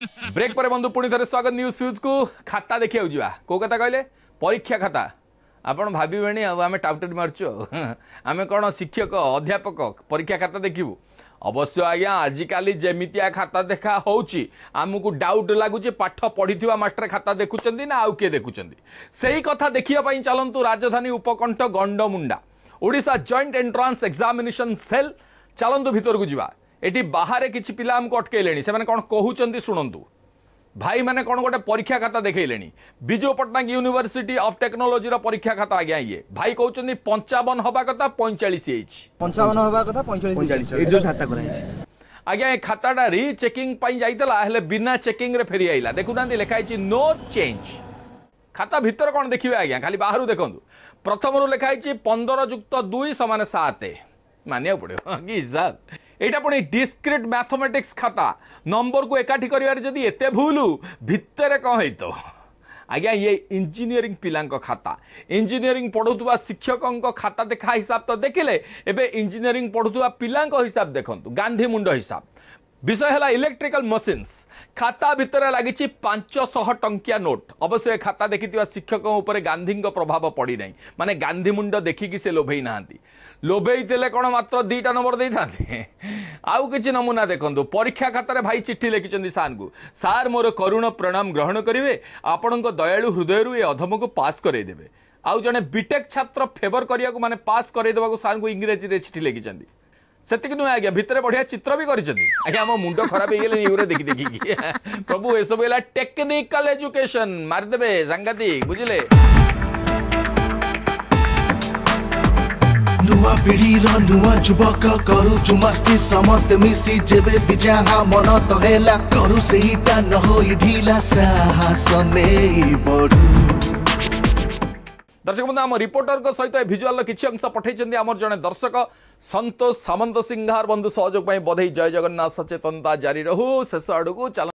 break पर बंधु पुणी थे स्वागत न्यूज फ्यूज को खाता देखिए जा कौ कथा कहले परीक्षा खाता आपण भावे आम टाउटेड मार्चु आम कौन शिक्षक अध्यापक परीक्षा खाता देखू अवश्य आज्ञा आजिकाली जमितिया खाता देखा होची आमको डाउट लगुच पाठ पढ़ी मास्टर खाता देखुं ना आउ किए देखुं से ही कथा देखा चलतु राजधानी उपकंठ Gandamunda Odisha joint entrance examination cell चलतु भितर को जा एटी बाहर किसी पिला आमको अटकैले से कौन कहते शुणु भाई मैंने कौन गोटे परीक्षा खाता देखले Biju Patnaik university of technology परीक्षा खाता आज्ञा ये भाई कहते 55 हवा कथा 45 55 हवा कथा 45 आज्ञा ये खाताटा रीचेकिंग जाइए बिना चेकिंग रे फेरी आइला देखुना लिखाई नो चेंज खाता भितर कौन देखिए आज्ञा खाली बाहर देखो प्रथम लिखाई 15 + 2 = 7 मानिया पड़ो कि हिसाब एटा पुणी डिस्क्रिट मैथमेटिक्स खाता नंबर को एकाठी करिवार जदी एते भूल भितर कौन है तो आज्ञा ये इंजीनियरिंग पिला खाता इंजीनियरिंग पढ़ुवा शिक्षकों खाता देखा हिसाब तो देखिले एबे इंजीनियरिंग पढ़ुवा पिला हिसाब देखंतु गांधी मुंड हिसाब विषय है इलेक्ट्रिकल मशीन्स खाता भितर लगी 500 टंकिया नोट अवश्य खाता देखी शिक्षकों उपर गांधी प्रभाव पड़ी ना माने गांधी मुंड देखिकी से लोभई ना लोभई कौन मात्र 2टा नंबर दे था आउ किसी नमूना देखो परीक्षा खातार भाई चिट्ठी लिखिं सार को सार मोर करुण प्रणाम ग्रहण करेंगे आपण दयालु हृदय ये अधम को पास करदेवे आउ जड़े बीटेक छात्र फेवर करने को माने पास करदेवा सार को इंग्रेजी में चिट्ठी लिखिं से नुहे आज्ञा भितर बढ़िया चित्र भी कर मुंड खराब हो देखी देखी प्रभु ये सब टेक्निकल एजुकेशन मारिदेवे सांघातिक बुझे नुआ पीढ़ी नुआ युवक करू मस्ती समस्त मिसी जेबे बिजहा मन तहेला करू सेहीटा न होई ढीला साहस में बढू दर्शक बंधु आम रिपोर्टर सहित भिजुआल किसी अंश पठे आमर जड़े दर्शक संतोष सामंत सिंहार बंधु सहयोग बधई जय जगन्नाथ सचेतनता जारी रहू शेष आड़ को चल